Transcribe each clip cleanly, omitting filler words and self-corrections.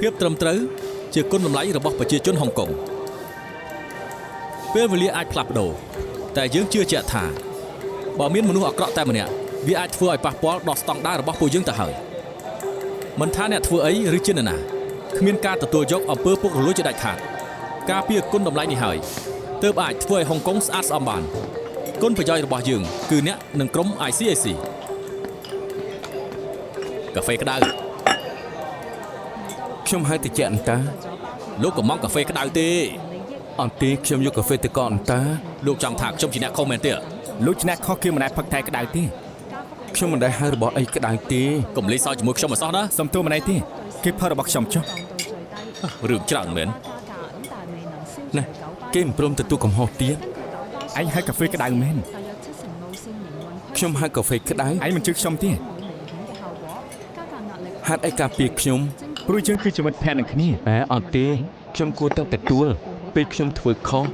ភាពត្រឹមត្រូវជាគុណតម្លៃរបស់ប្រជាជនហុងកុងពេលវេលាអាចផ្លាស់ប្ដូរតែយើងជឿជាក់ថាបើមានមនុស្សអាក្រក់តែម្នាក់វាអាចធ្វើឲ្យប៉ះពាល់ដល់ស្តង់ដាររបស់ពួកយើងទៅហើយមិនថាអ្នកធ្វើអីឬជានរណាគ្មានការទទួលយកអំពើពុករលួយជាដាច់ខាតការពារគុណតម្លៃនេះហើយទើបអាចធ្វើឲ្យហុងកុងស្អាតស្អំបានគុណប្រយោជន៍របស់យើងគឺអ្នកនិងក្រុម ICAC កាហ្វេក្តៅខ្ញុំហៅតិចអន្តាលោកកុំមកកាហ្វេក្តៅទេអន្ទីខ្ញុំយកកាហ្វេទៅកអន្តាលោកចង់ថាខ្ញុំជាអ្នកខុសមែនទេលោកជាអ្នកខុសគឺមិនដែលផឹកតែក្តៅទេខ្ញុំមិនដែលហៅរបស់អីក្តៅទេកុំលេងសើចជាមួយខ្ញុំអសោះណាសំទោសមិនអីទេគេផឹករបស់ខ្ញុំចុះរឿងច្រើនមែនណាគេមិនព្រមទទួលកំហុសទៀតឯងហៅកាហ្វេក្តៅមែនខ្ញុំហៅកាហ្វេក្តៅឯងមិនជឿខ្ញុំទេហេតុអីការពារខ្ញុំព្រោះយើងគឺជាមិត្តភក្តិនឹងគ្នាអត់ទេខ្ញុំគួរតែទទួលពេលខ្ញុំធ្វើខុស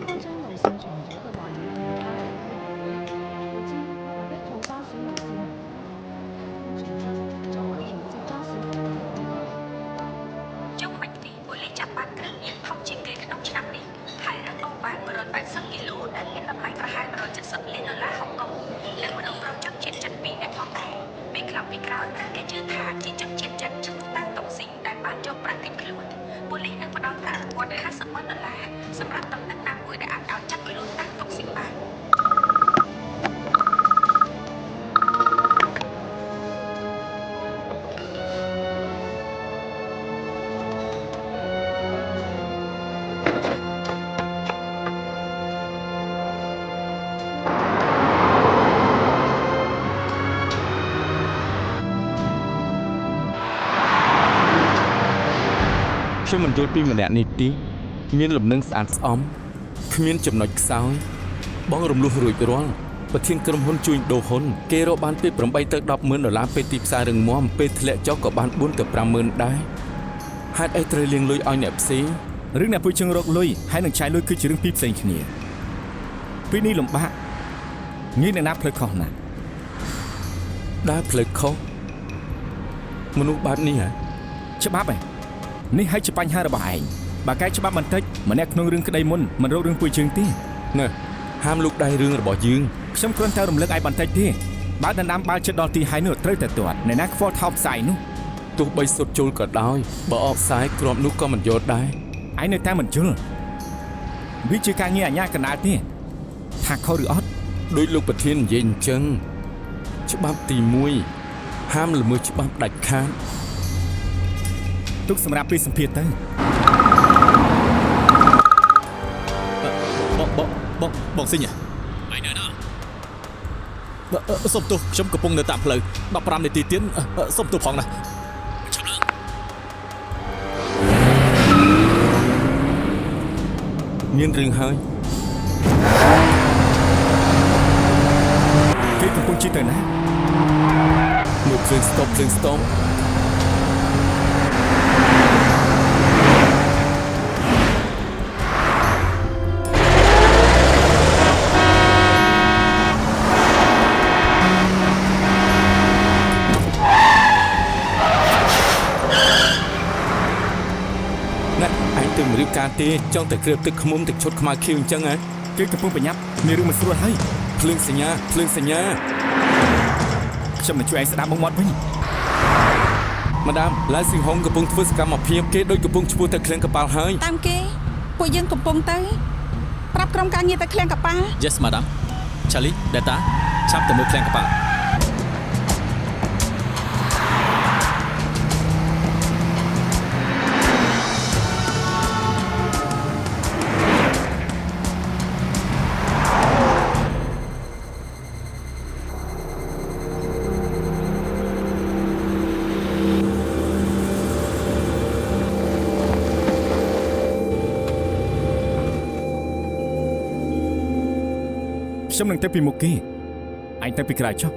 ខ្ញុំមិនយល់ពីម្នាក់នេះទេមានលំនឹងស្អាតស្អំគ្មានចំណុចខ្សោយបងរំលោះរួចរាល់ប្រធានក្រុមហ៊ុនជួញដូរហ៊ុនគេរកបានពី8ទៅ10ម៉ឺនដុល្លារពេលទីផ្សាររឹងមាំពេលធ្លាក់ចុះក៏បាន4ទៅ5ម៉ឺនដែរហេតុអីត្រូវលាងលុយឲ្យអ្នកផ្សេងរឿងអ្នកពួកជើងរកលុយហើយនឹងចាយលុយគឺជារឿងពីរផ្សេងគ្នាពេលនេះលំបាកងាយអ្នកណាផ្លូវខុសណាស់ដើរផ្លូវខុសមនុស្សបែបនេះហ៎ច្បាប់ហ៎នេះហើយជាបញ្ហារបស់ឯងបើកែច្បាប់បន្តិចម្នាក់ក្នុងរឿងក្តីមុនមិនរករឿងពួកយើងទេណែហាមលោកដៃរឿងរបស់យើងខ្ញុំគ្រាន់តែរំលឹកឯងបន្តិចទេបើដណ្ដើមបាល់ចិត្តដល់ទីហើយនោះត្រូវតែទាត់អ្នកណាខ្វល់ថោកផ្សាយនោះទោះបីសុទ្ធជុលក៏ដោយបើអកផ្សាយគ្រាប់នោះក៏មិនយល់ដែរឯងនៅតែមិនយល់វាជាការងារអាជ្ញាកណ្ដាលទេថាខុសឬអត់ដោយលោកប្រធាននិយាយអញ្ចឹងច្បាប់ទី1ហាមល្មើសច្បាប់ដាច់ខាតទុកសម្រាប់ពេលសម្ភារទៅបងស៊ីញឯនៅណាសុំទោសខ្ញុំកំពុងនៅតាមផ្លូវ15នាទីទៀតសុំទោសផងណាមានរឿងហើយគេកំពុងជិះទៅណាមើលភ្លើងស្តុបណាឯងទៅរៀបការទេចង់តែគ្រាបទឹកខ្មុំទឹកឈុតខ្មៅខៀវអញ្ចឹងហ៎គេកំពុងប្រញាប់មានរឿងមិនស្រួលហើយភ្លើងសញ្ញាខ្ញុំនឹងជួយឯងស្ដាប់មកមាត់វិញម៉ាដាមឡាយស៊ីហុងកំពុងធ្វើសកម្មភាពគេដូចកំពុងឈ្មោះទៅឃ្លាំងកប៉ាល់ហើយតាមគេពួកយើងកំពុងទៅប្រាប់ក្រុមការងារទៅឃ្លាំងកប៉ាល់ Yes madam Charlie Data ឆាប់ទៅមើលឃ្លាំងកប៉ាល់ខ្ញុំនឹងទៅពីមុខគេអញទៅពីក្រៅចុះ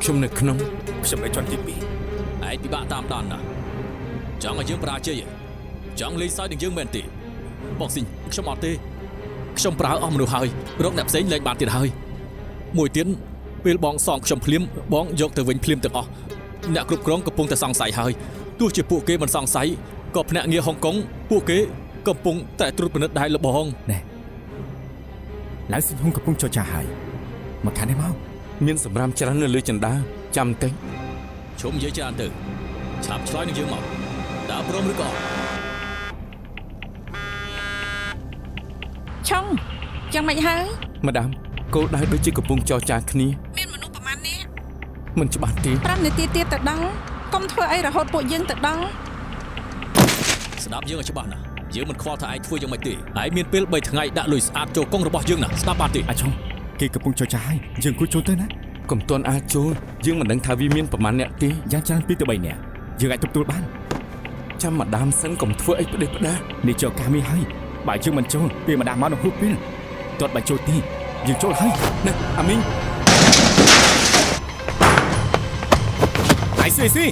ខ្ញុំនៅក្នុង ខ្ញុំនៅជាន់ទី2 ឯងពិបាកតាមដានណាស់ចង់ឲ្យយើងបរាជ័យចង់លេងសើចនឹងយើងមែនទេបងស៊ីងខ្ញុំអត់ទេខ្ញុំប្រើអស់មនុស្សហើយរកអ្នកផ្សេងលេងបានទៀតហើយមួយទៀតពេលបងសងខ្ញុំភ្លាមបងយកទៅវិញភ្លាមទាំងអស់អ្នកគ្រប់គ្រងកំពុងតែសង្ស័យហើយទោះជាពួកគេមិនសង្ស័យក៏ភ្នាក់ងារហុងកុងពួកគេកំពុងតែត្រួតពិនិត្យដែរលបងណែឡៅស៊ីហ៊ុងកំពុងចរចាហើយមកខាងនេះមក មានសម្រាប់ច្រើននៅលើចិន្តាចាំតិច ជុំនិយាយច្រើនទៅឆាប់ឆ្លើយនឹងយើងមកតើព្រមឬក៏ ឆុងយ៉ាងម៉េចហើយ ម្ដាមគោលដៅដូចជាកំពុងចរចាគ្នា មានមនុស្សប្រមាណនេះ មិនច្បាស់ទេ 5នាទីទៀតទៅដល់កុំធ្វើអីរហូតពួកយើងទៅដល់ ស្ដាប់យើងឲ្យច្បាស់ណាស់យើងមិនខ្វល់ថាឯងធ្វើយ៉ាងម៉េចទេឯងមានពេល3ថ្ងៃដាក់លុយស្អាតចូលកុងរបស់យើងណាស្ដាប់បានទេ អាឆុងគេកំពុងចរចាហើយយើងគួរចូលទៅណា កុំទាន់អាចចូលយើងមិនដឹងថាវាមានប្រមាណអ្នកទេ យ៉ាងច្រើន2ទៅ3នាក់យើងអាចទប់ទល់បាន ចាំម្ដាមសិនកុំធ្វើអីផ្ដេសផ្ដាស នេះចូលការមានហើយបើយើងមិនចូលពេលម្ដាមមកនឹងហួសពេលទាត់បើចូលទីយើងចូលហើយណាអាមីងអីស៊ី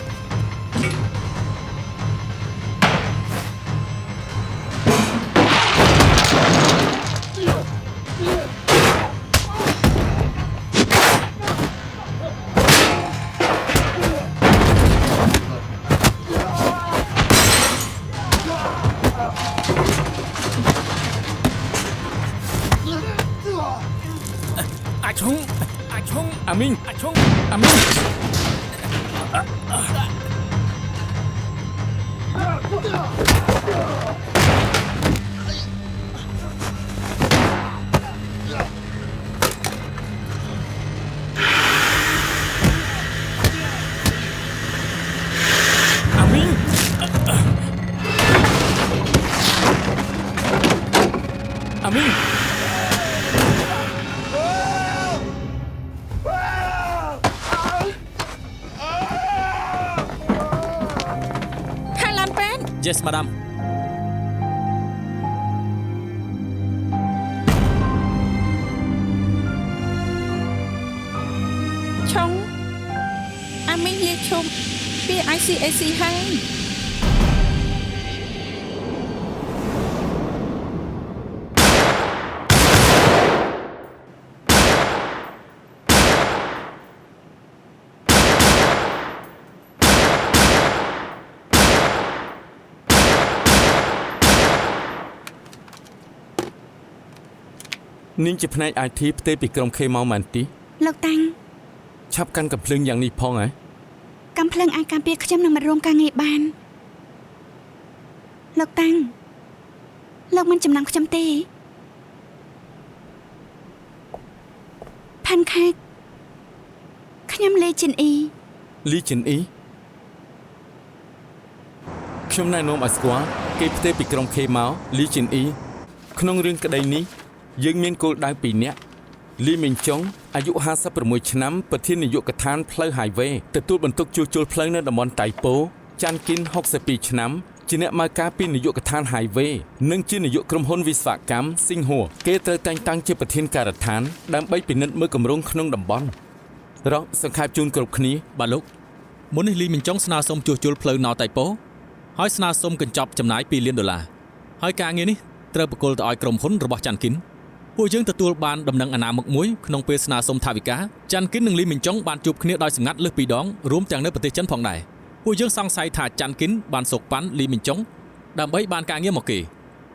អាឆុងអាមីងអាឆុងអាមីង អាមីង ហើយឡានពេន Yes madam ឆុងអាមីងលាឈប់ពី ICAC ហើយ នាងជាផ្នែក IT ផ្ទេរពីក្រុម K មកមែនទេ លោកតាំង ឆាប់កាន់កំភ្លើងយ៉ាងនេះផងហ៎ កំភ្លើងអាចការពារខ្ញុំនឹងមករួមការងារបានលោកតាំងលោកមិនចំណាំខ្ញុំទេផាន់ខេកខ្ញុំលេជីនអ៊ី លីជីនអ៊ីខ្ញុំណែនាំឲ្យស្គាល់គេផ្ទេរពីក្រុម K មកលីជីនអ៊ីក្នុងរឿងក្តីនេះយើងមានគោលដៅ2នាក់លីមីងចុងអាយុ56ឆ្នាំប្រធាននាយកដ្ឋានផ្លូវ Highway ទទួលបន្ទុកជួសជុលផ្លូវនៅតំបន់តៃប៉ូចាន់គិន62ឆ្នាំជាអ្នកម៉ៅការពីនាយកដ្ឋាន Highway និងជានាយកក្រុមហ៊ុនវិស្វកម្មស៊ីងហួរគេត្រូវតែងតាំងជាប្រធានការដ្ឋានដើម្បីពិនិត្យមើលគម្រោងក្នុងតំបន់រកសង្ខេបជូនគ្រប់គ្នា បាទលោកមុននេះលីមីងចុងស្នើសុំជួសជុលផ្លូវណៅតៃប៉ូហើយស្នើសុំកញ្ចប់ចំណាយ$2 លានហើយការងារនេះត្រូវបកគលទៅឲ្យក្រុមហ៊ុនរបស់ចាន់គិនពួកយើងទទួលបានដំណឹងអនាមិកមួយក្នុងពេលស្នើសុំថវិកាចាន់គិននិងលីមីងចុងបានជួបគ្នាដោយសម្ងាត់លើស2ដងរួមទាំងនៅប្រទេសចិនផងដែរពួកយើងសង្ស័យថាចាន់គិនបានសោកប៉ាន់លីមីងចុងដើម្បីបានការងារមកគេ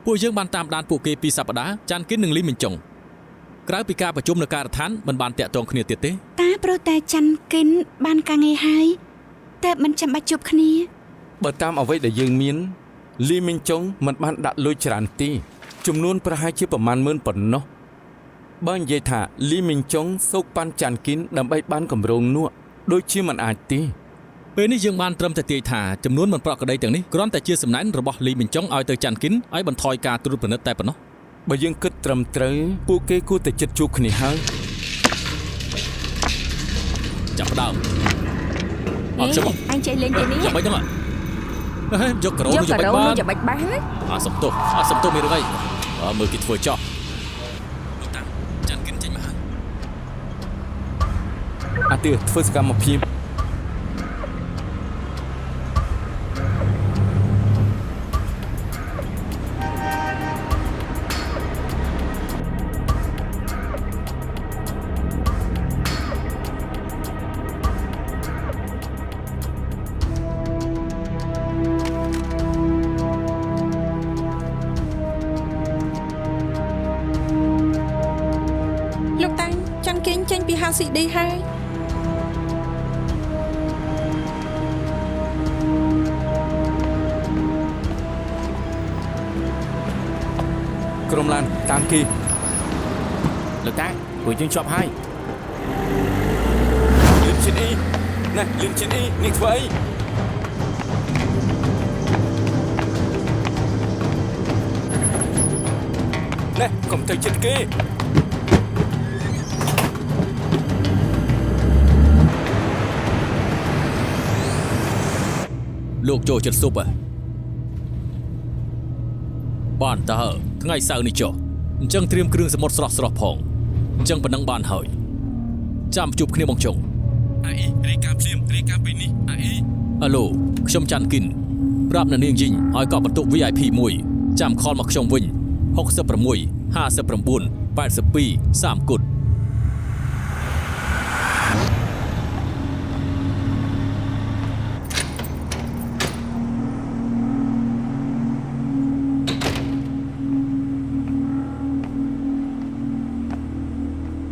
ពួកយើងបានតាមដានពួកគេពីសប្តាហ៍ចាន់គិននិងលីមីងចុងក្រៅពីការប្រជុំនៅការដ្ឋានមិនបានតាក់ទងគ្នាទៀតទេ តាព្រោះតែចាន់គិនបានការងារហើយតែមិនចាំបាច់ជួបគ្នា បើតាមអ្វីដែលយើងមានលីមីងចុងមិនបានដាក់លុយច្រើនទេចំនួនប្រហែលជាប្រមាណ10000ប៉ុណ្ណោះបើនិយាយថាលីមីងចុងសោកប៉ាន់ចាន់គិនដើម្បីបានគម្រោងនោះដូចជាមិនអាចទេ ពេលនេះយើងបានត្រឹមតែទាយថាចំនួនមិនប្រក្រតីទាំងនេះគ្រាន់តែជាសំណែនរបស់លីមីងចុងឲ្យទៅចាន់គិនឲ្យបន្ថយការត្រួតពិនិត្យតែប៉ុណ្ណោះ បើយើងគិតត្រឹមត្រូវពួកគេគួរតែចិត្តជួបគ្នាហើយ ចាប់ផ្ដើមអត់ចាំ អញចេះលេងទេនេះ យ៉ាងម៉េចហ្នឹងយកការ៉ូ យក នោះ ការ៉ូ បា នោះ ន ចាំបាច់បាន អាសំទោសមានរឿងអីមើលគេធ្វើចោះលោកតាចាន់គិនចេញមកហើយ អ ទៀតធ្វើសកម្មភាពលោកតាំងចង់គេងចេញពីហៅស៊ីឌីហើយ ក្រុមឡានតាមគេ លោកតាពួកយើងជាប់ហើយ លឿនជាងអីណាលឿនជាងអីនេះធ្វើអីណែកុំទៅចិត្តគេ លោកចូលចិត្តស៊ុបបានតើថ្ងៃសៅរ៍នេះចុះអញ្ចឹងត្រៀមគ្រឿងសមុទ្រស្រស់ៗផងអញ្ចឹងប៉ុណ្ណឹងបានហើយចាំជួបគ្នាបងចុង អាអ៊ីរាយការណ៍ភ្លាមរាយការណ៍ពេលនេះអាអ៊ី អាឡូខ្ញុំច័ន្ទគិនប្រាប់អ្នកនាងយីងឲ្យកក់បន្ទប់ VIP មួយចាំខលមកខ្ញុំវិញ66 59 82 30គុត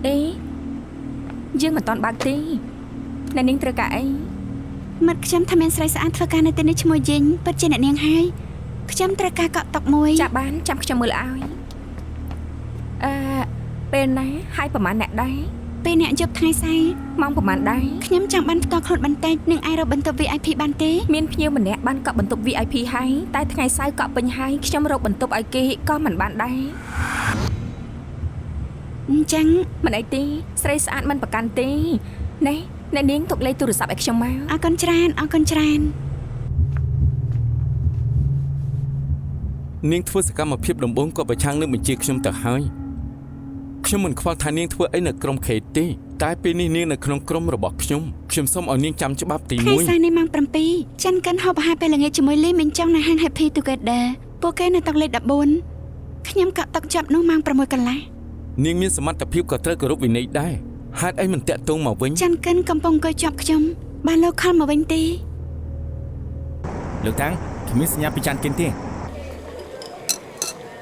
អេយើងមិនតន់បើកទេអ្នកនាងត្រូវការអី មិត្តខ្ញុំថាមានស្រីស្អាតធ្វើការនៅទីនេះឈ្មោះយិញពិតជាអ្នកនាងហើយខ្ញុំត្រូវការកក់តុកមួយ ចាបានចាំខ្ញុំមើលឲ្យពេលណាហើយប្រហែលអ្នកដែរ ពេលអ្នកយប់ថ្ងៃសៅរ៍ ម៉ោងប្រហែលដែរ ខ្ញុំចង់បានផ្ទាល់ខ្លួនបន្តិចនឹងអាចរកបន្ទប់ VIP បានទេ មានភ្ញៀវម្នាក់បានកក់បន្ទប់ VIP ហើយតែថ្ងៃសៅរ៍កក់ពេញហើយខ្ញុំរកបន្ទប់ឲ្យគេក៏មិនបានដែរ អញ្ចឹង មិនអីទេស្រីស្អាតមិនប្រកាន់ទេណែអ្នកនាងទុកលេខទូរស័ព្ទឲ្យខ្ញុំមក អរគុណច្រើនអរគុណច្រើន នាងធ្វើសកម្មភាពដំបូងក៏ប្រឆាំងនឹងបញ្ជាខ្ញុំទៅហើយខ្ញុំមិនខ្វល់ថានាងធ្វើអីនៅក្រុមខេតទេតែពេលនេះនាងនៅក្នុងក្រុមរបស់ខ្ញុំសូមឲ្យនាងចាំច្បាប់ទី ថ្ងៃ 1 សៅរ៍នេះម៉ោង7ចិនកិនហូបអាហារពេលល្ងាចជាមួយលីមីងចុងនៅហាង Happy Together ពួកគេនៅតុលេខ14ខ្ញុំកក់តុកចាប់នោះម៉ោង6កន្លះ នាងមានសមត្ថភាពក៏ត្រូវគោរពវិន័យដែរហេតុអីមិនតាក់ទងមកវិញ ចិនកិនកំពុងអង្គុយជាប់ខ្ញុំបានលោកខលមកវិញទេ លោកតាំងគ្មានសញ្ញាពីច័ន្ទគិនទេ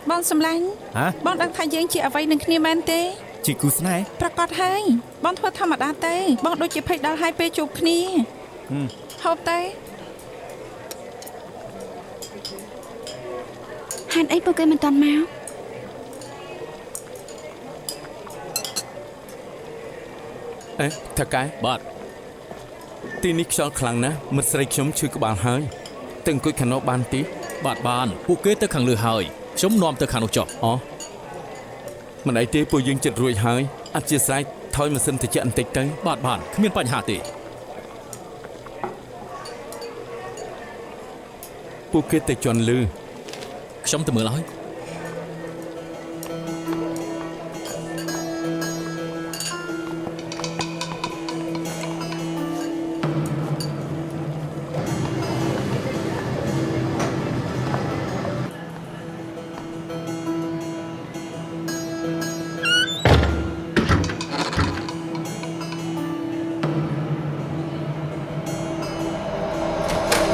បងសម្លាញ់ ហ៎ បងដឹងថាយើងជាអ្វីនឹងគ្នាមែនទេ ជាគូស្នេហ៍ ប្រកាសហើយបងធ្វើធម្មតាទេបងដូចជាភ័យដល់ហើយពេលជួបគ្នាហូបទេ ហេតុអីពួកគេមិនទាន់មក អេថាកែ បាទ ទីនេះខ្យល់ខ្លាំងណាស់មិត្តស្រីខ្ញុំឈឺក្បាលហើយទៅអង្គុយខាងនោះបានទេ បាទបានពួកគេទៅខាងលើហើយខ្ញុំនាំទៅខាងនោះចុះ អូមិនអីទេពួកយើងចិត្តរួចហើយអធិស្ឋានថយម៉ាស៊ីនត្រជាក់បន្តិចទៅ បាទបានគ្មានបញ្ហាទេ ពួកគេទៅជន់លឺ ខ្ញុំទៅមើលហើយ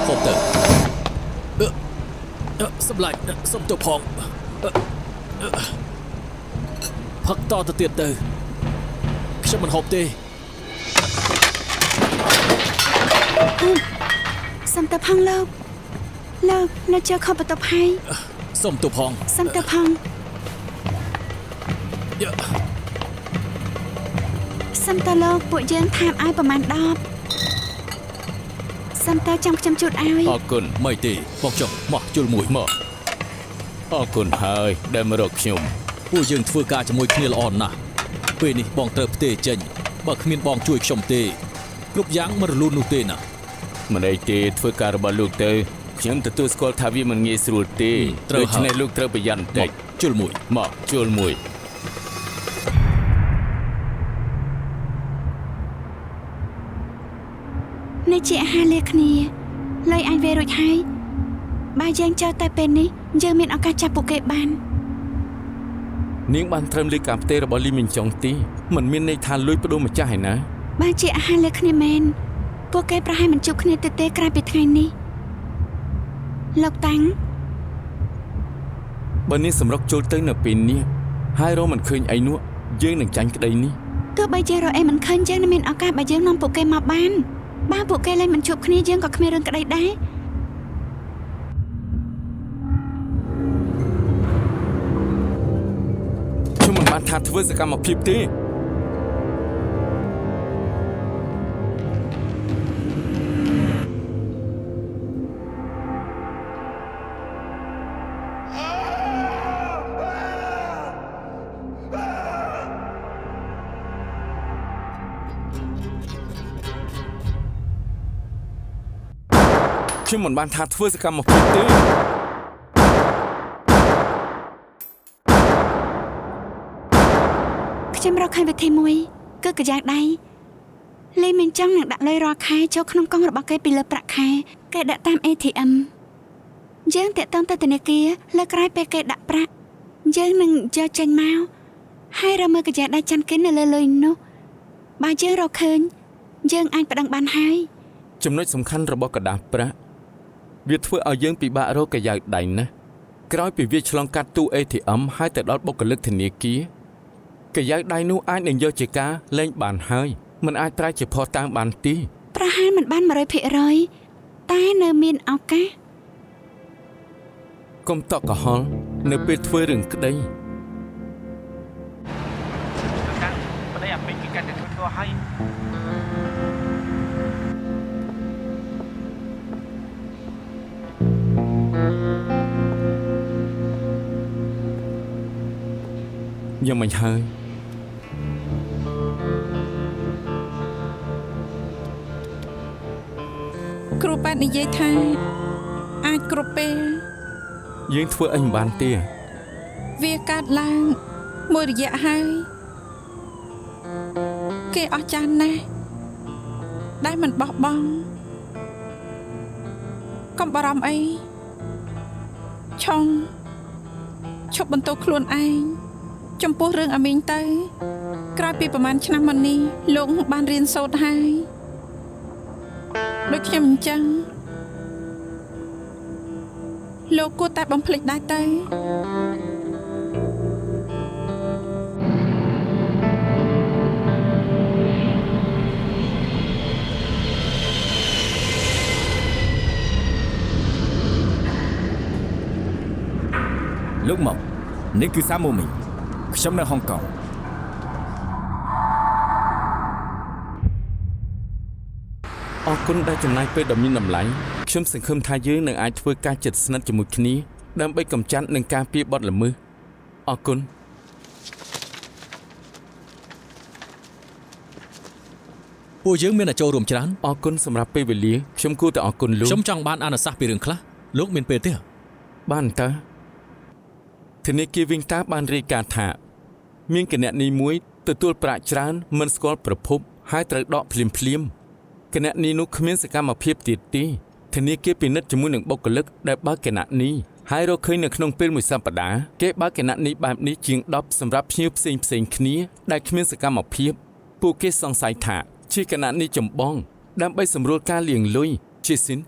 ហូបទៅសម្លាញ់សុំទៅផងផឹកតទៅទៀតទៅខ្ញុំមិនហូបទេ សំតផងលោកនៅជើខុសបន្ទប់ហើយ សុំទៅផង សំតផង សំតលោកពួកយើងថែមឲ្យប្រមាណ10សំតចាំខ្ញុំជូតឲ្យ អរគុណមិនទេបងចុះមកជុលមួយ មកអរគុណហើយដែលមករកខ្ញុំ ពួកយើងធ្វើការជាមួយគ្នាល្អណាស់ពេលនេះបងត្រូវផ្ទេរចេញបើគ្មានបងជួយខ្ញុំទេគ្រប់យ៉ាងមិនរលូននោះទេណា មិនអីទេធ្វើការរបស់លោកទៅខ្ញុំទទួលស្គាល់ថាវាមិនងាយស្រួលទេដូច្នេះលោកត្រូវប្រយ័ត្នបន្តិច ជុលមួយ មកជួលមួយ ហ ជាអាហារលាគ្នាលុយអាចវេរួចហើយបើយើងចោលតែពេលនេះយើងមានឱកាសចាប់ពួកគេបាននាងបានត្រឹមលើការផ្ទេររបស់លីមីងចុងទីមិនមានន័យថាលួចបដូរម្ចាស់ឯណាបើជាអាហារលាគ្នាមែនពួកគេប្រហែលមិនជួបគ្នាទេក្រោយពីថ្ងៃនេះលោកតាំងបើនាងសម្រុកចូលទៅនៅពេលនេះហើយរកមិនឃើញអីនោះយើងនឹងចាញ់ក្តីនេះទោះបីជារកអីមិនឃើញយើងនឹងមានឱកាសបើយើងនាំពួកគេមកបានបើពួកគេលែងមិនជួបគ្នាយើងក៏គ្មានរឿងក្តីដែរខ្ញុំមិនបានថាធ្វើសកម្មភាពទេខ្ញុំមិនបានថាធ្វើសកម្មភាពទេខ្ញុំរកឃើញវិធីមួយគឺកាយ៉ាងដៃលេមិនចង់នឹងដាក់លុយរាល់ខែចូលក្នុងកង់របស់គេពីលើប្រាក់ខែគេដាក់តាម ATM យើងតាក់ទងទៅធនាគារលើក្រោយពេលគេដាក់ប្រាក់យើងនឹងយកចេញមកហើយរកមើលកាយ៉ាងដៃចាន់គេនៅលើលុយនោះបើយើងរកឃើញយើងអាចប្តឹងបានហើយចំណុចសំខាន់របស់កដាស់ប្រាក់វាធ្វើឲ្យយើងពិបាករកកាយដៃណាស់ក្រោយពីវាឆ្លងកាត់ទូ ATM ហើយទៅដល់បុគ្គលិកធនាគារកាយដៃនោះអាចនឹងយកជាការលែងបានហើយមិនអាចប្រើជាភស្តុតាងបានទេប្រហែលមិនបាន 100% តែនៅមានឱកាសកុំតក់កុហលនៅពេលធ្វើរឿងក្តីប្តីអាពេញគេកាន់តែធ្វើទៅហើយយ៉ាងមិនហើយគ្រូប៉ែតនិយាយថាអាចគ្រប់ពេលយើងធ្វើអីមិនបានទេវាកើតឡើងមួយរយៈហើយគេអស់ចាស់ណាស់ដែលមិនបោះបង់កុំបារម្ភអីឈប់បន្ទោសខ្លួនឯងចំពោះរឿងអាមីងទៅក្រោយពីប្រហែលឆ្នាំមកនេះលោកបានរៀនសូត្រហើយដូចខ្ញុំអញ្ចឹងលោកគួរតែបំភ្លេចដែរទៅលោកមកនេះគឺសាមូមីខ្ញុំនៅហុងកុងអរគុណដែលចំណាយពេលដ៏មានតម្លៃខ្ញុំសង្ឃឹមថាយើងនឹងអាចធ្វើការជិតស្និទ្ធជាមួយគ្នាដើម្បីកម្ចាត់និងការពារបទល្មើសអរគុណពួកយើងមានតែចូលរួមច្រើនអរគុណសម្រាប់ពេលវេលាខ្ញុំគួរតែអរគុណលោកខ្ញុំចង់បានអនុសាសន៍ពីរឿងខ្លះលោកមានពេលទេបានតើធនាគារវិញតាបានរាយការណ៍ថាមានគណនីមួយទទួលប្រាក់ច្រើនមិនស្គាល់ប្រភពហើយត្រូវដកភ្លាមគណនីនោះគ្មានសកម្មភាពទៀតទេធនាគារពិនិត្យជាមួយនឹងបុគ្គលិកដែលបើកគណនីហើយរកឃើញនៅក្នុងពេលមួយសប្តាហ៍គេបើកគណនីបែបនេះជាង10សម្រាប់ភ្ញៀវផ្សេងគ្នាដែលគ្មានសកម្មភាពពួកគេសង្ស័យថាជាគណនីចម្បងដើម្បីសម្រួលការលាងលុយជាស៊ីន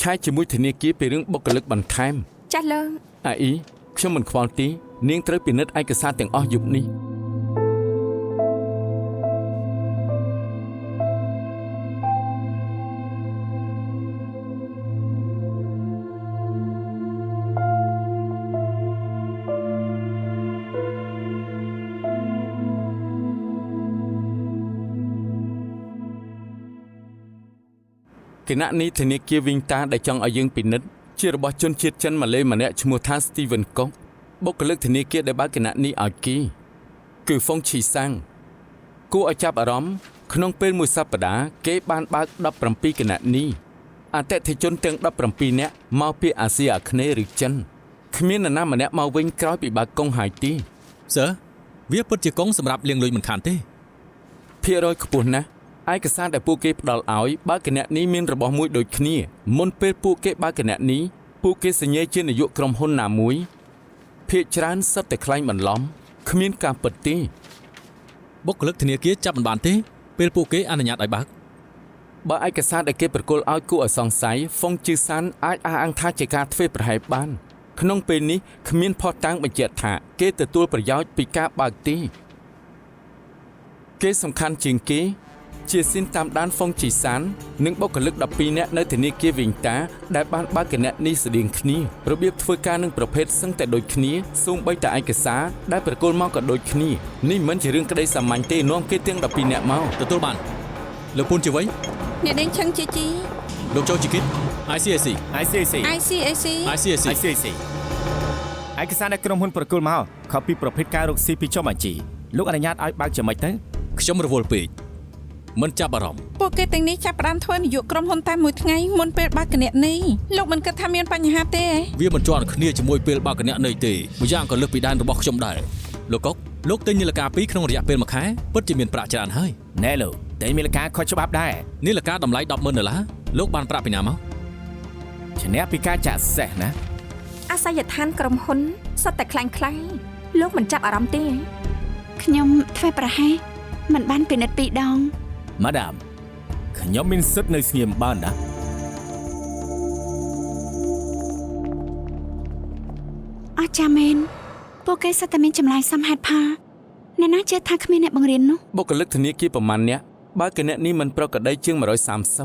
ឆាយជាមួយធនាគារពីរឿងបុគ្គលិកបន្ថែមចាស់លើអ៊ីខ្ញុំមិនខ្វល់ទេនាងត្រូវពិនិត្យឯកសារទាំងអស់យប់នេះគណនីធនាគារវិញតាដែលចង់ឲ្យយើងពិនិត្យជារបស់ជនជាតិចិនម៉ាឡេម្នាក់ឈ្មោះថា Steven Kok បុគ្គលិកធនាគារដែលបើកគណនីឲ្យគេគឺហ្វុងឈីសាំងគួរឲ្យចាប់អារម្មណ៍ក្នុងពេលមួយសប្តាហ៍គេបានបើក17គណនីអតិថិជនទាំង17នាក់មកពីអាស៊ីអាគ្នេយ៍ឬចិនគ្មាននរណាម្នាក់មកវិញក្រោយពីបើកកុងហើយទេសើវាពិតជាកុងសម្រាប់លាងលុយមិនខានទេភាគរយខ្ពស់ណាស់ ឯកសារដែលពួកគេផ្ដល់ឲ្យបើគណៈនេះមានរបស់មួយដូចគ្នាមុនពេលពួកគេបើគណៈនេះពួកគេសញ្ញេជានាយកក្រុមហ៊ុនណាមួយភាគច្រើនសិតតែខ្លែងបន្លំគ្មានការពិតទេ បុគ្គលិកធនាគារចាប់មិនបានទេពេលពួកគេអនុញ្ញាតឲ្យបើក បើឯកសារដែលគេប្រគល់ឲ្យគួរឲ្យសង្ស័យហ្វុងជឺសានអាចអះអាងថាជាការធ្វេសប្រហែសបានក្នុងពេលនេះគ្មានភស្តុតាងបញ្ជាក់ថាគេទទួលប្រយោជន៍ពីការបើកទេគេសំខាន់ជាងគេជាស៊ីនតាមដានហ្វុងជីសាននិងបុគ្គលិក12នាក់នៅធនាគារវិញតាដែលបានបើកគណនីស្តៀងគ្នារបៀបធ្វើការនឹងប្រភេទសឹងតែដូចគ្នាសូម្បីតែឯកសារដែលប្រគល់មកក៏ដូចគ្នានេះមិនជារឿងក្តីសាមញ្ញទេនាំគេទាំង12នាក់មក ទទួលបានលោកពូនជាវ័យ អ្នកដេញឆឹងជាជី លោកចូលជាគិត ICAC ICAC ICAC ICAC ICAC ឯកសារដែលក្រុមហ៊ុនប្រគល់មកខុសពីប្រភេទការរកស៊ីពីចុះបញ្ជីលោកអនុញ្ញាតឲ្យបើកជាម៉េចទៅ ខ្ញុំរវល់ពេកមិនចាប់អារម្មណ៍ ពួកគេទាំងនេះចាប់ផ្ដើមធ្វើនាយកក្រុមហ៊ុនតែមួយថ្ងៃមុនពេលបើកគណនីលោកមិនគិតថាមានបញ្ហាទេ វាមិនជាន់គ្នាជាមួយពេលបើកគណនីទេមួយយ៉ាងក៏លើសពីដែនរបស់ខ្ញុំដែរលោកកុកលោកទិញនាឡិកា2ក្នុងរយៈពេល1ខែពិតជាមានប្រាក់ច្រើនហើយ ណែលោកតែមានលការខុសច្បាប់ដែរ នាឡិកាតម្លៃ $10,000 លោកបានប្រាក់ពីណាមក ឈ្នះពីការចាក់សេះណា អាសយដ្ឋានក្រុមហ៊ុនសុទ្ធតែខ្លាំងលោកមិនចាប់អារម្មណ៍ទេ ខ្ញុំធ្វើប្រហែសមិនបានពិនិត្យ2ដង ម៉ាដាមខ្ញុំមានសិទ្ធិនៅស្ងៀមបានណា អស្ចារ្យមែនពួកគេសុទ្ធតែមានចម្លើយសមហេតុផលអ្នកណាជឿថាគ្មានអ្នកបង្រៀននោះ បុគ្គលិកធនាគារប្រមាណអ្នកបើគណៈនេះមិនប្រក្រតីជាង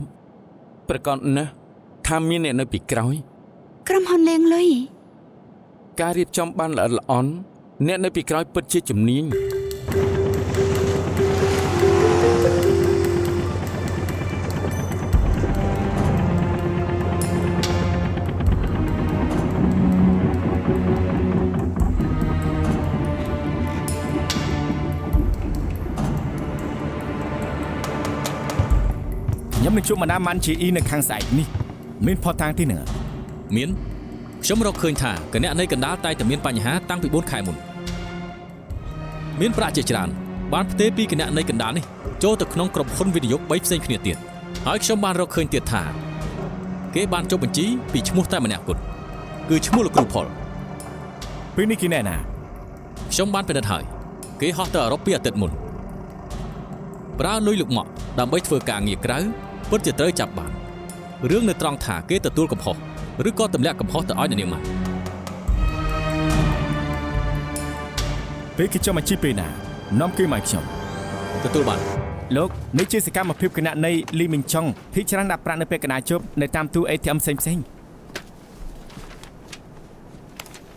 130ប្រកាសណាស់ថាមានអ្នកនៅពីក្រោយ ក្រុមហ៊ុនលេងលុយ ការរៀបចំបានល្អិតល្អន់អ្នកនៅពីក្រោយពិតជាជំនាញ ខ្ញុំនឹងជួបម៉ាដាមម៉ាន់ជីអ៊ីនៅខាងស្អែកនេះមានផុសតាងទីនឹង មានខ្ញុំរកឃើញថាគណនីកណ្ដាលតែតែមានបញ្ហាតាំងពី4ខែមុនមានប្រាក់ជាច្រើនបានផ្ទេរពីគណនីកណ្ដាលនេះចូលទៅក្នុងក្រុមហ៊ុនវិនិយោគ3ផ្សេងគ្នាទៀតហើយខ្ញុំបានរកឃើញទៀតថាគេបានចុះបញ្ជីពីឈ្មោះតែម្នាក់គត់គឺឈ្មោះលោកគ្រូផល ពេលនេះគេណែណា ខ្ញុំបានពិនិត្យហើយគេហោះទៅអឺរ៉ុបពីអាទិត្យមុនប្រើលុយលុកមកដើម្បីធ្វើការងារក្រៅពិតជាត្រូវចាប់បានរឿងនៅត្រង់ថាគេទទួលកំហុសឬក៏ទម្លាក់កំហុសទៅឲ្យអ្នកនាងមក ពេលគេចុះបញ្ជីពេលណានាំគេមកខ្ញុំ ទទួលបាន លោកនេះជាសកម្មភាពគណៈនៃលីមីងចុងភាគច្រើនដាក់ប្រាក់នៅពេលកណាជប់នៅតាមទូ ATM ផ្សេង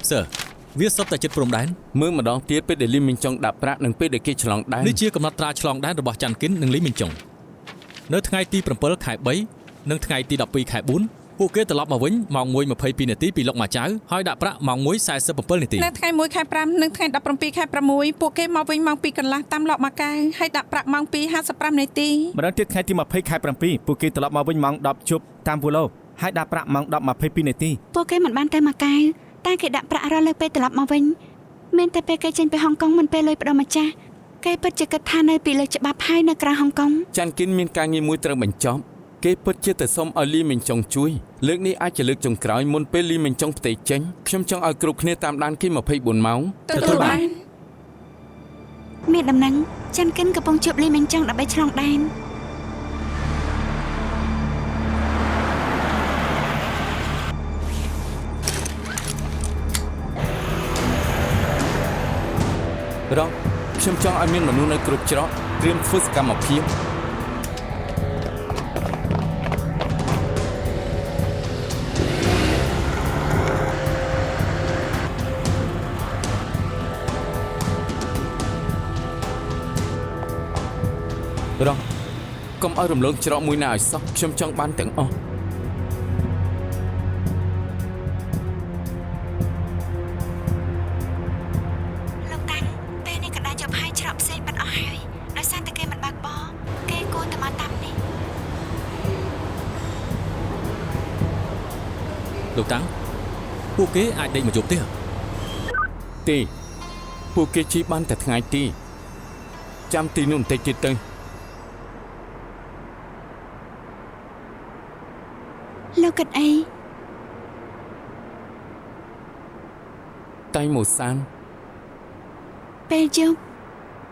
Sir វាសុទ្ធតែចិត្តព្រំដែន មើលម្ដងទៀតពេលដែលលីមីងចុងដាក់ប្រាក់និងពេលដែលគេឆ្លងដែន នេះជាកំណត់ត្រាឆ្លងដែនរបស់ចាន់គិននិងលីមីងចុងនៅថ្ងៃទី7ខែ3និងថ្ងៃទី12ខែ4ពួកគេត្រឡប់មកវិញម៉ោង 1:22 នាទីពីលោកម៉ាចៅហើយដាក់ប្រាក់ម៉ោង 1:47 នាទី នៅថ្ងៃ1ខែ5និងថ្ងៃ17ខែ6ពួកគេមកវិញម៉ោង2កន្លះតាមលោកម៉ាកៅហើយដាក់ប្រាក់ម៉ោង 2:55 នាទី ៗម្ដងទៀតថ្ងៃទី20ខែ7ពួកគេត្រឡប់មកវិញម៉ោង10ជប់តាមវូឡូហើយដាក់ប្រាក់ម៉ោង 10:22 នាទី ពួកគេមិនបានទៅម៉ាកៅតែគេដាក់ប្រាក់រាល់លើពេលត្រឡប់មកវិញមានតែពេលគេចេញពីហុងកុងមិនពេលលុយផ្ដុំម្ចាស់គេពិតជាគិតថានៅពីលើច្បាប់ហើយនៅក្រៅហុងកុង ចាន់គិនមានការងារមួយត្រូវបញ្ចប់គេពិតជាទៅសុំឲ្យលីមីងចុងជួយលើកនេះអាចជាលើកចុងក្រោយមុនពេលលីមីងចុងផ្ទៃចេញខ្ញុំចង់ឲ្យគ្រប់គ្នាតាមដានគេ24ម៉ោង ទទួលបាន មានដំណឹងចាន់គិនកំពុងជួបលីមីងចុងដើម្បីឆ្លងដែន រកខ្ញុំចង់ឲ្យមានមនុស្សនៅគ្រប់ច្រកត្រៀមធ្វើសកម្មភាពរកកុំឲ្យរំលងច្រកមួយណាឲ្យសោះខ្ញុំចង់បានទាំងអស់ លោកតាំងពេលនេះកណ្ដាលជប់ហើយច្រកផ្សេងបាត់អស់ហើយដោយសារតែគេមិនបើកបរគេគួរតែមកតាមនេះ លោកតាំងពួកគេអាចដេកមកយប់ទេ ទេពួកគេជិះបានតែថ្ងៃទីចាំទីនោះបន្តិចទៀតទៅ លោកគិតអី តែមកសាន ពេលយប់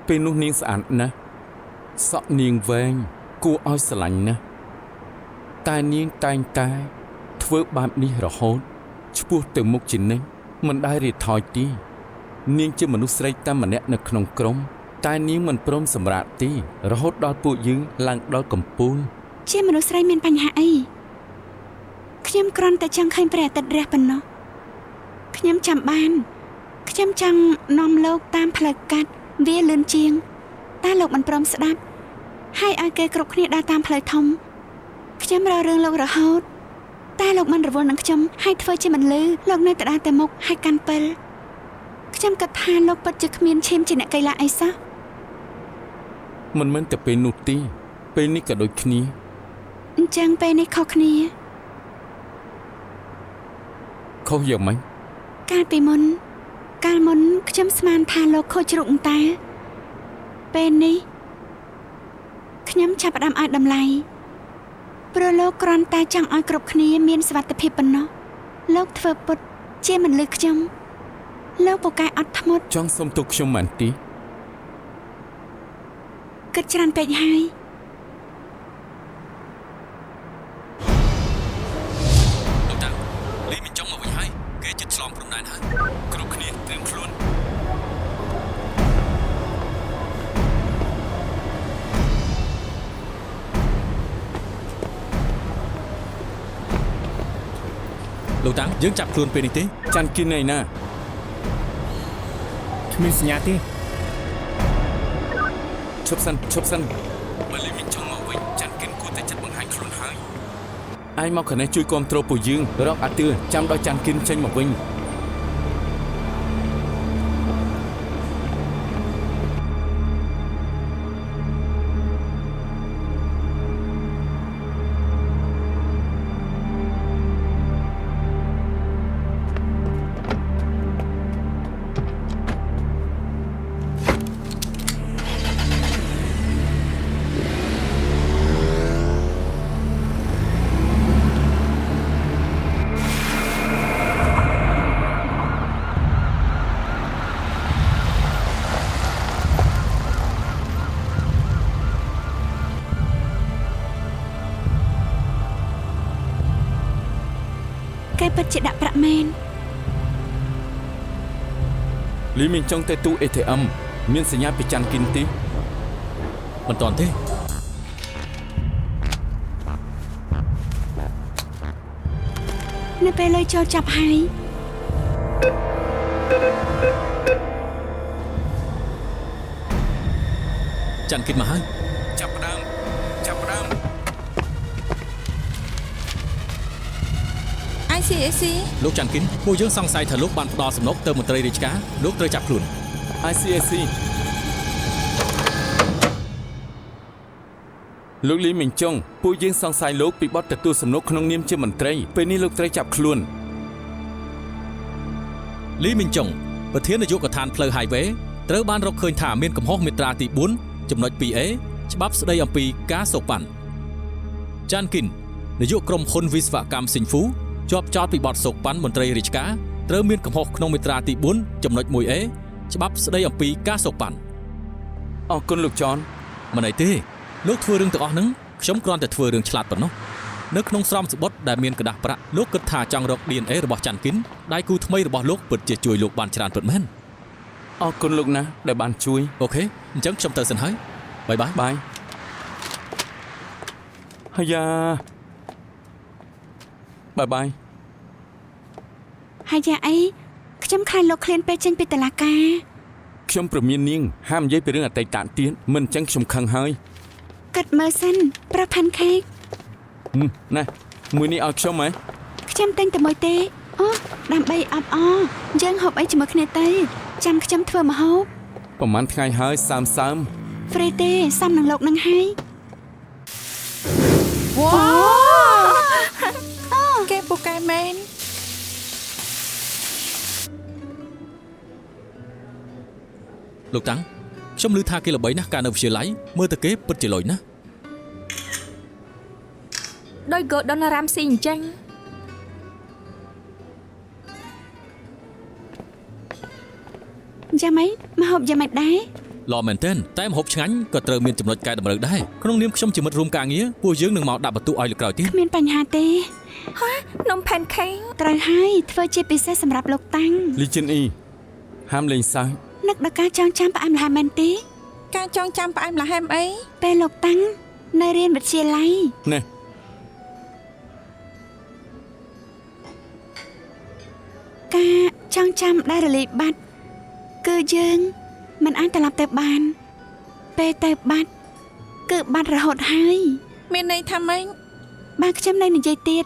ពេលនោះនាងស្អាតណាស់សក់នាងវែងគួរឲ្យស្រឡាញ់ណាស់តែនាងតែងតែធ្វើបែបនេះរហូតឆ្ពោះទៅមុខជានិច្ចមិនដែលរៀតថយទីនាងជាមនុស្សស្រីតែម្នាក់នៅក្នុងក្រុមតែនាងមិនព្រមសម្រាកទីរហូតដល់ពួកយើងឡើងដល់កំពូល ជាមនុស្សស្រីមានបញ្ហាអីខ្ញុំគ្រាន់តែចង់ឃើញព្រះអាទិត្យរះប៉ុណ្ណោះខ្ញុំចាំបានខ្ញុំចង់នាំលោកតាមផ្លូវកាត់វាលឿនជាងតែលោកមិនព្រមស្ដាប់ហើយឲ្យគេគ្រប់គ្នាដើរតាមផ្លូវធំខ្ញុំរករឿងលោករហូតតែលោកមិនរវល់នឹងខ្ញុំហើយធ្វើជាមិនលឺលោកនៅតែដើរទៅមុខហើយកាន់ពិលខ្ញុំគិតថាលោកពិតជាគ្មានឈាមជាអ្នកកីឡាអីសោះ មិនមែនតែពេលនោះទេពេលនេះក៏ដូចគ្នា អញ្ចឹងពេលនេះខុសគ្នា ខុសយ៉ាងម៉េច កាលពីមុនខ្ញុំស្មានថាលោកខូចជ្រូកតែពេលនេះខ្ញុំចាប់ផ្ដើមឲ្យតម្លៃព្រោះលោកគ្រាន់តែចង់ឲ្យគ្រប់គ្នាមានសុវត្ថិភាពប៉ុណ្ណោះលោកធ្វើពុតជាមិនលឺខ្ញុំលោកពូកែអត់ធ្មត់ ចង់សុំទោសខ្ញុំមែនទេ គិតច្រើនពេកហើយ លោកតាលីមិនចង់មកវិញហើយគេជិតឆ្លងព្រំដែនហើយគ្រប់គ្នាត្រៀមខ្លួនលោកតាយើងចាប់ខ្លួនពេលនេះទេ ចាន់គិនឯណា គ្មានសញ្ញាទេ ឈប់សិនបើលីមិនចង់មកវិញចាន់គិនគួរតែចិត្តបង្ហាញខ្លួនហើយឯងមកខាងនេះជួយគ្រប់គ្រងពួកយើងរកអាទឿចាំដល់ចាន់គិនចេញមកវិញ គេពិតជាដាក់ប្រាក់មែន លីមិនចង់ទៅទូ ATM មានសញ្ញាពីចាន់គិនទេ មិនតាន់ទេ នៅពេលលុយចូលចាប់ហើយ ចាន់គិតមកហើយ ចាប់ផ្ដើម ICAC លោកចាន់គិនពួកយើងសង្ស័យថាលោកបានផ្ដល់សំណុកទៅមន្ត្រីរាជការលោកត្រូវចាប់ខ្លួន ICAC លោកលីមិនចង់ពួកយើងសង្ស័យលោកពីបទទទួលសំណុកក្នុងនាមជាមន្ត្រីពេលនេះលោកត្រូវចាប់ខ្លួន លីមីងចុងប្រធាននាយកដ្ឋានផ្លូវ Highway ត្រូវបានរកឃើញថាមានកំហុសមាត្រាទី4ចំណុច 2A ច្បាប់ស្តីអំពីការសូកប៉ាន់ចាន់គិននាយកក្រុមហ៊ុនវិស្វកម្មស៊ីងហ្វូជាប់ចោទពីបទសូកប៉ាន់មន្ត្រីរាជការត្រូវមានកំហុសក្នុងមាត្រាទី4ចំណុច 1A ច្បាប់ស្តីអំពីការសូកប៉ាន់ អរគុណលោកចន មិនអីទេលោកធ្វើរឿងទាំងអស់ហ្នឹងខ្ញុំគ្រាន់តែធ្វើរឿងឆ្លាតប៉ុណ្ណោះនៅក្នុងស្រោមសបុតដែលមានกระดาษប្រាក់លោកគិតថាចង់រក DNA របស់ចាន់គិនដៃគូថ្មីរបស់លោកពិតជាជួយលោកបានច្រើនពិតមែន អរគុណលោកណាស់ដែលបានជួយ អូខេអញ្ចឹងខ្ញុំទៅសិនហើយបាយបាយ ហើយយ៉ាបាយ ហើយយ៉ាអីខ្ញុំខ្លាចលោកឃ្លានពេលចេញពីតុលាការ ខ្ញុំប្រមាននាងហាមនិយាយពីរឿងអតីតទៀតមិនអញ្ចឹងខ្ញុំខឹងហើយ គិតមើលសិនប្រផាន់ខេក ណែមួយនេះឲ្យខ្ញុំហ៎ ខ្ញុំទិញតែមួយទេអូដើម្បីអបអរយើងហូបអីជាមួយគ្នាទៅចាំខ្ញុំធ្វើម្ហូប ប្រហែលថ្ងៃហើយសើម ហ្វ្រេទេសំនឹងលោកនឹងហើយ វ៉ាគេពូកែមែន លោកតាំងខ្ញុំឮថាគេល្បីណាស់ការនៅវិទ្យាល័យមើលទៅគេពិតជាលុយណាស់ ដោយ Gordon Ramsay អញ្ចឹង យ៉ាងម៉េចមកហូបយ៉ាងម៉េចដែរ ល្អមែនទែនតែម្ហូបឆ្ងាញ់ក៏ត្រូវមានចំណុចកែតម្រូវដែរក្នុងនាមខ្ញុំជាមិត្តរួមការងារពួកយើងនឹងមកដាក់បន្ទុកឲ្យលើកក្រោយទៀត គ្មានបញ្ហាទេ នំផែនខេក ត្រូវហើយធ្វើជាពិសេសសម្រាប់លោកតាំង លីជីនអ៊ីហាមលេងសើច នឹកដល់ការចងចាំផ្អែមល្ហែមមែនទេ ការចងចាំផ្អែមល្ហែមអី ពេលលោកតាំងនៅរៀនវិទ្យាល័យ នេះ ការចងចាំដែលរលាយបាត់គឺយើងមិនអាចត្រឡប់ទៅបានពេលទៅបាត់គឺបាត់រហូតហើយ មានន័យថាម៉េច បើខ្ញុំនៅនិយាយទៀត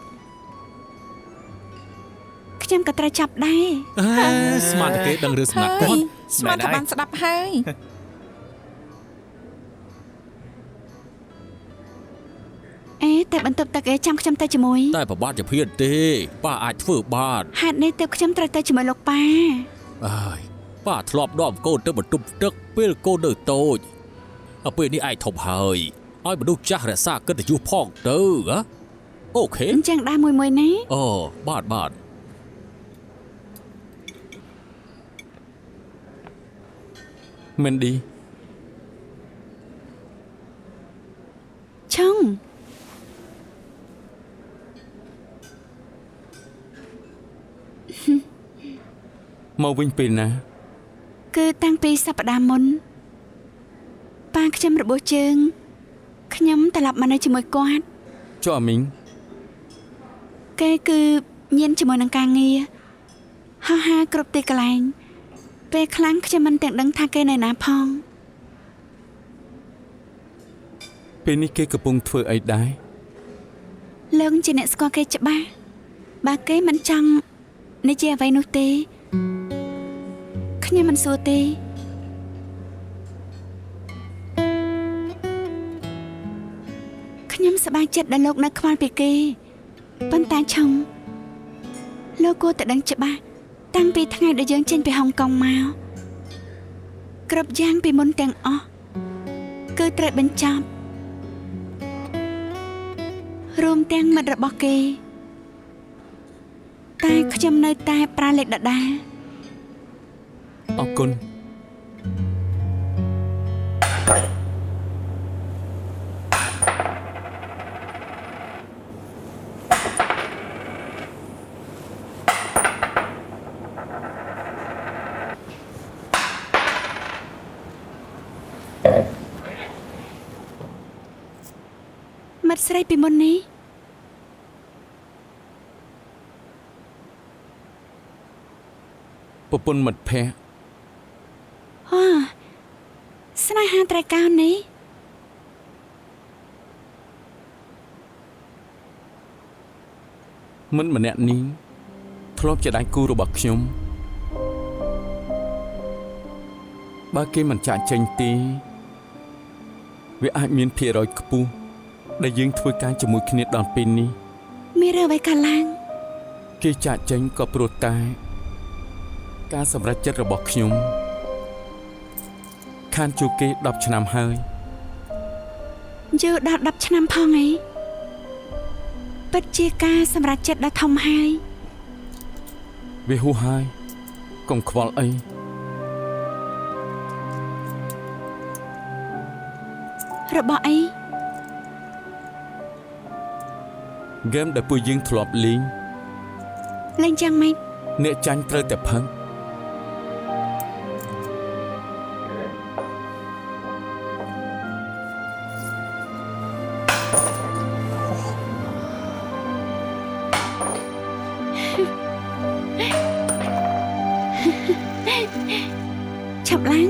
ខ្ញុំក៏ត្រូវចាប់ដែរ ស្មានតែគេដឹងរឿងសម្រាប់គាត់ ស្មានថាបានស្ដាប់ហើយ អេតែបន្ទប់ទឹកអេចាំខ្ញុំទៅជាមួយ តែប្របាទជាភៀនទេប៉ាអាចធ្វើបាន ហេតុនេះទើបខ្ញុំត្រូវទៅជាមួយលោកប៉ា អើយប៉ាធ្លាប់ដកកូនទៅបន្ទប់ទឹកពេលកូននៅតូចដល់ពេលនេះឯងធំហើយឲ្យមនុស្សចាស់រក្សាកិត្តិយសផងទៅហ៎អូខេ អញ្ចឹងដើរមួយណា អូបាទ មិនឌី ឆុង មកវិញពេលណា គឺតាំងពីសប្តាហ៍មុនប៉ាខ្ញុំរបួសជើងខ្ញុំត្រឡប់មកនៅជាមួយគាត់ ចុះអាមីង គេគឺញៀនជាមួយនឹងការងារហោះហើរគ្រប់ទីកន្លែងពេលខ្លាំងខ្ញុំមិនទាំងដឹងថាគេនៅណាផង ពេលនេះគេកំពុងធ្វើអីដែរ លោកជាអ្នកស្គាល់គេច្បាស់បើគេមិនចង់និយាយអ្វីនោះទេខ្ញុំមិនសួរទេខ្ញុំសប្បាយចិត្តដែលលោកនៅខ្វល់ពីគេប៉ុន្តែឆុងលោកគួរតែដឹងច្បាស់តាំងពីថ្ងៃដែលយើងចេញពីហុងកុងមកគ្រប់យ៉ាងពីមុនទាំងអស់គឺត្រូវបញ្ចប់រួមទាំងមិត្តរបស់គេតែខ្ញុំនៅតែប្រើលេខដដែល អរគុណ មិត្តស្រីពីមុននេះ ប្រពន្ធមិត្តភក្តិ អូស្នេហាត្រៃកោណនេះ មិនម្នាក់នេះធ្លាប់ជាដៃគូរបស់ខ្ញុំបើគេមិនចាក់ចេញទេវាអាចមានភាគរយខ្ពស់ដែលយើងធ្វើការជាមួយគ្នាដល់ពេលនេះ មានរឿងអ្វីកើតឡើង គេចាក់ចេញក៏ព្រោះតែការសម្រេចចិត្តរបស់ខ្ញុំខានជួគេ10ឆ្នាំហើយ យូរដល់10ឆ្នាំផងអីពិតជាការសម្រេចចិត្តដ៏ធំហើយ វាហួសហើយកុំខ្វល់អី របស់អី ហ្គេមដែលពួកយើងធ្លាប់លេង លេងយ៉ាងម៉េច អ្នកចាញ់ត្រូវតែផឹក ឆាប់ឡើង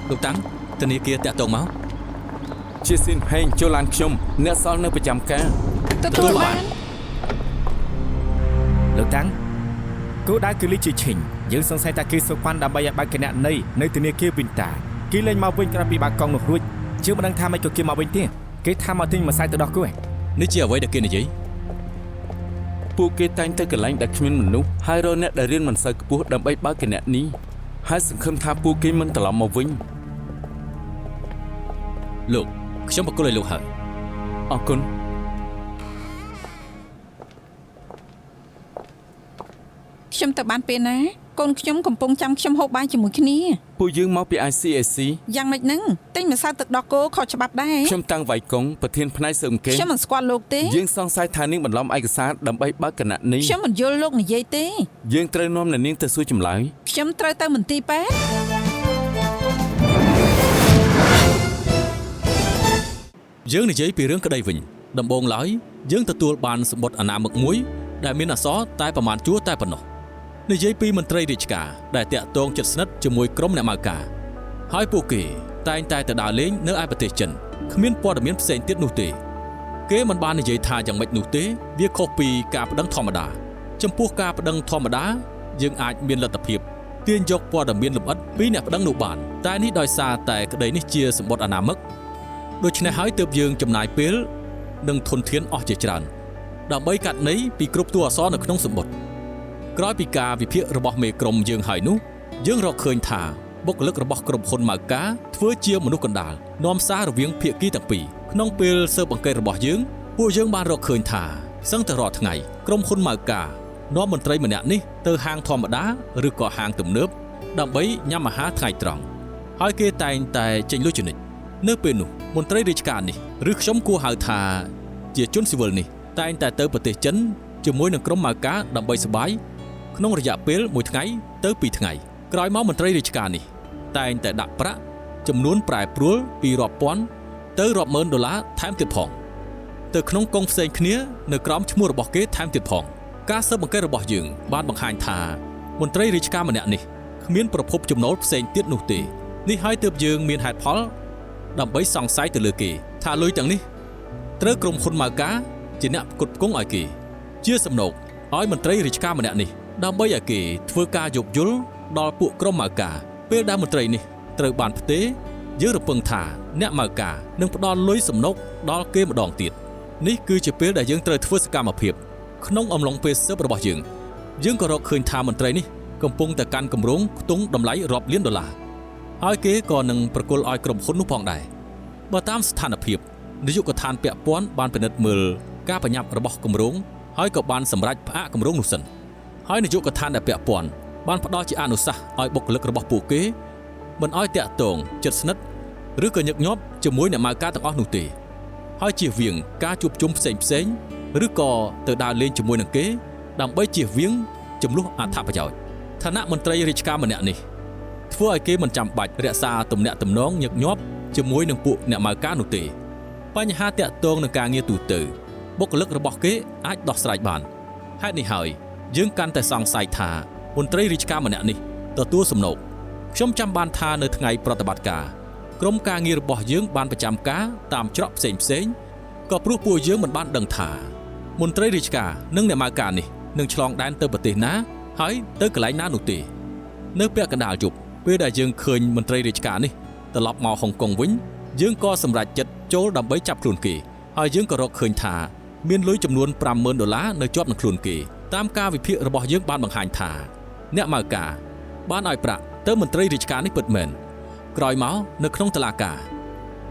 លោកតាំងធនាគារតាក់ទងមក ជាស៊ីនហេងចូលឡានខ្ញុំអ្នកសល់នៅប្រចាំការ ទទួលបាន លោកតាំងគោលដៅគឺលីជីឈិញយើងសង្ស័យថាគេសូកប៉ាន់ដើម្បីឲ្យបើកគណនីនៅធនាគារវិនតាគេលេងមកវិញក្រោយពីបើកកង់នោះរួចជឿមិនដឹងថាមិនក៏គេមកវិញទេគេថាមកទិញម្សៅទៅដោះគោឯង នេះជាអ្វីដែលគេនិយាយ ពួកគេតែងទៅកន្លែងដែលគ្មានមនុស្សហើយរកអ្នកដែលរៀនមិនសូវខ្ពស់ដើម្បីបើកគណនីហើយសង្ឃឹមថាពួកគេមិនត្រឡប់មកវិញ លោកខ្ញុំបកគលឲ្យលោកហើយ អរគុណ ខ្ញុំទៅបានពេលណាកូនខ្ញុំកំពុងចាំខ្ញុំហូបបាយជាមួយគ្នា ពួកយើងមកពី ICAC យ៉ាងម៉េចហ្នឹងទិញម្សៅទឹកដោះគោខុសច្បាប់ដែរ ខ្ញុំតាំងវៃកុងប្រធានផ្នែកស៊ើបអង្កេត ខ្ញុំមិនស្គាល់លោកទេ យើងសង្ស័យថានាងបន្លំឯកសារដើម្បីបើកគណនី ខ្ញុំមិនយល់លោកនិយាយទេ យើងត្រូវនាំអ្នកនាងទៅសួរចម្លើយ ខ្ញុំត្រូវទៅមន្ទីរពេទ្យ យើងនិយាយពីរឿងក្តីវិញដំបូងឡើយយើងទទួលបានសម្បត្តិអនាមិកមួយដែលមានអក្សរតែប្រមាណជួរតែប៉ុណ្ណោះនិយាយពីមន្ត្រីរាជការដែលតាក់ទងជិតស្និទ្ធជាមួយក្រុមអ្នកម៉ៅការហើយពួកគេតែងតែទៅដើរលេងនៅឯប្រទេសចិនគ្មានព័ត៌មានផ្សេងទៀតនោះទេគេមិនបាននិយាយថាយ៉ាងម៉េចនោះទេវាខុសពីការប្តឹងធម្មតាចំពោះការប្តឹងធម្មតាយើងអាចមានលទ្ធភាពទាញយកព័ត៌មានលម្អិតពីអ្នកប្តឹងនោះបានតែនេះដោយសារតែក្តីនេះជាសម្បត្តិអនាមិកដូច្នេះហើយទើបយើងចំណាយពេលនិងធនធានអស់ជាច្រើនដើម្បីកាត់ន័យពីគ្រប់តួអក្សរនៅក្នុងសម្បត្តិក្រោយពីការវិភាគរបស់មេក្រុមយើងហើយនោះយើងរកឃើញថាបុគ្គលិករបស់ក្រុមហ៊ុនម៉ៅការធ្វើជាមនុស្សកណ្ដាលនាំសាររវាងភាគីទាំងពីរក្នុងពេលស៊ើបអង្កេតរបស់យើងពួកយើងបានរកឃើញថាសឹងតែរាល់ថ្ងៃក្រុមហ៊ុនម៉ៅការនាំមន្ត្រីម្នាក់នេះទៅហាងធម្មតាឬក៏ហាងទំនើបដើម្បីញ៉ាំអាហារថ្ងៃត្រង់ហើយគេតែងតែចេញលុយជានិច្ចនៅពេលនោះមន្ត្រីរាជការនេះឬខ្ញុំគួរហៅថាជាជនស៊ីវិលនេះតែងតែទៅប្រទេសចិនជាមួយនឹងក្រុមម៉ៅការដើម្បីសប្បាយក្នុងរយៈពេល1ថ្ងៃទៅ2ថ្ងៃក្រោយមកមន្ត្រីរាជការនេះតែងតែដាក់ប្រាក់ចំនួនប្រែប្រួលពីរាប់ពាន់ទៅរាប់ម៉ឺនដុល្លារថែមទៀតផងទៅក្នុងកុងផ្សេងគ្នានៅក្រោមឈ្មោះរបស់គេថែមទៀតផងការស៊ើបអង្កេតរបស់យើងបានបង្ហាញថាមន្ត្រីរាជការម្នាក់នេះគ្មានប្រភពចំណូលផ្សេងទៀតនោះទេនេះហើយទើបយើងមានហេតុផលដើម្បីសង្ស័យទៅលើគេថាលុយទាំងនេះត្រូវក្រុមហ៊ុនម៉ៅការជាអ្នកផ្គត់ផ្គង់ឲ្យគេជាសំណូកឲ្យមន្ត្រីរាជការម្នាក់នេះដើម្បីឲ្យគេធ្វើការយោគយល់ដល់ពួកក្រុមម៉ៅការពេលដែលមន្ត្រីនេះត្រូវបានផ្ទេរយើងរំពឹងថាអ្នកម៉ៅការនឹងផ្ដល់លុយសំណូកដល់គេម្ដងទៀតនេះគឺជាពេលដែលយើងត្រូវធ្វើសកម្មភាពក្នុងអំឡុងពេលស៊ើបរបស់យើងក៏រកឃើញថាមន្ត្រីនេះកំពុងតែកាន់គម្រោងខ្ទង់តម្លៃរាប់លានដុល្លារហើយគេក៏នឹងប្រគល់ឲ្យក្រុមហ៊ុននោះផងដែរបើតាមស្ថានភាពនាយកដ្ឋានពាក់ព័ន្ធបានពិនិត្យមើលការប្រញាប់របស់គម្រោងហើយក៏បានសម្រេចផ្អាកគម្រោងនោះសិនហើយនាយកដ្ឋានដែលពាក់ព័ន្ធបានផ្ដល់ជាអនុសាសន៍ឲ្យបុគ្គលិករបស់ពួកគេមិនឲ្យតាក់ទងជិតស្និទ្ធឬក៏ញឹកញាប់ជាមួយអ្នកម៉ៅការទាំងអស់នោះទេហើយជៀសវាងការជួបជុំផ្សេងឬក៏ទៅដើរលេងជាមួយនឹងគេដើម្បីជៀសវាងចំនួនអត្ថប្រយោជន៍ឋានៈមន្ត្រីរាជការម្នាក់នេះធ្វើឲ្យគេមិនចាំបាច់រក្សាទំនាក់ទំនងញឹកញាប់ជាមួយនឹងពួកអ្នកម៉ៅការនោះទេបញ្ហាតាក់ទងនឹងការងារទូទៅបុគ្គលិករបស់គេអាចដោះស្រាយបានហេតុនេះហើយយើងកាន់តែសង្ស័យថាមន្ត្រីរាជការម្នាក់នេះទទួលសំណូកខ្ញុំចាំបានថានៅថ្ងៃប្រតិបត្តិការក្រុមការងាររបស់យើងបានប្រចាំការតាមច្រកផ្សេងក៏ព្រោះពួកយើងមិនបានដឹងថាមន្ត្រីរាជការនិងអ្នកម៉ៅការនេះនឹងឆ្លងដែនទៅប្រទេសណាហើយទៅកន្លែងណានោះទេនៅពាក់កណ្ដាលយប់ពេលដែលយើងឃើញមន្ត្រីរាជការនេះត្រឡប់មកហុងកុងវិញយើងក៏សម្រេចចិត្តចូលដើម្បីចាប់ខ្លួនគេហើយយើងក៏រកឃើញថាមានលុយចំនួន$50,000នៅជាប់នឹងខ្លួនគេតាមការវិភាគរបស់យើងបានបង្ហាញថាអ្នកម៉ៅការបានឲ្យប្រាក់ទៅមន្ត្រីរាជការនេះពិតមែនក្រោយមកនៅក្នុងតុលាការ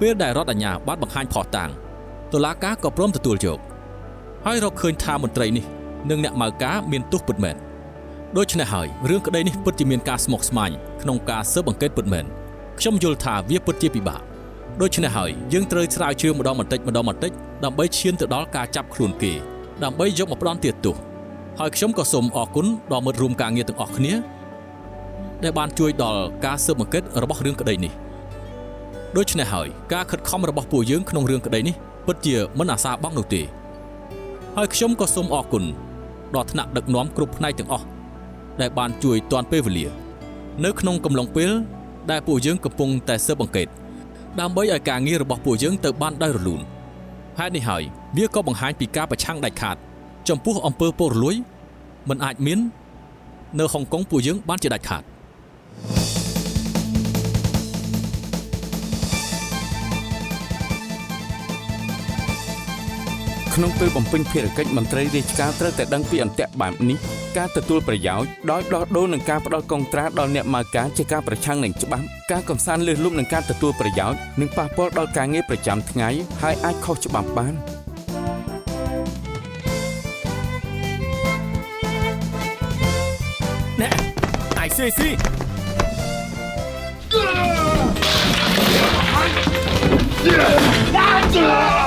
ពេលដែលរដ្ឋអាជ្ញាបានបង្ហាញភស្តុតាងតុលាការក៏ព្រមទទួលយកហើយរកឃើញថាមន្ត្រីនេះនិងអ្នកម៉ៅការមានទោសពិតមែនដូច្នេះហើយរឿងក្តីនេះពិតជាមានការស្មុគស្មាញក្នុងការស៊ើបអង្កេតពិតមែនខ្ញុំយល់ថាវាពិតជាពិបាកដូច្នេះហើយយើងត្រូវស្រាវជ្រាវម្ដងបន្តិចដើម្បីឈានទៅដល់ការចាប់ខ្លួនគេដើម្បីយកមកផ្ដន្ទាទោសហើយខ្ញុំក៏សូមអរគុណដល់មិត្តរួមការងារទាំងអស់គ្នាដែលបានជួយដល់ការស៊ើបអង្កេតរបស់រឿងក្តីនេះដូច្នេះហើយការខិតខំរបស់ពួកយើងក្នុងរឿងក្តីនេះពិតជាមិនអាសាបង់នោះទេហើយខ្ញុំក៏សូមអរគុណដល់ថ្នាក់ដឹកនាំគ្រប់ផ្នែកទាំងអស់ដែលបានជួយទាន់ពេលវេលានៅក្នុងកំឡុងពេលដែលពួកយើងកំពុងតែស៊ើបអង្កេតដើម្បីឲ្យការងាររបស់ពួកយើងទៅបានដោយរលូនហេតុនេះហើយវាក៏បង្ហាញពីការប្រឆាំងដាច់ខាតចំពោះអំពើពុករលួយមិនអាចមាននៅហុងកុងពួកយើងបានជាដាច់ខាតក្នុងពេលបំពេញភារកិច្ចមន្ត្រីរាជការត្រូវតែដឹងពីអន្ទាក់បែបនេះការទទួលប្រយោជន៍ដោយដោះដូរនឹងការផ្ដល់កុងត្រាដល់អ្នកម៉ៅការជាការប្រឆាំងនឹងច្បាប់ការកំសាន្តលើសលប់នឹងការទទួលប្រយោជន៍និងប៉ះពាល់ដល់ការងារប្រចាំថ្ងៃហើយអាចខុសច្បាប់បាន ICC 啊！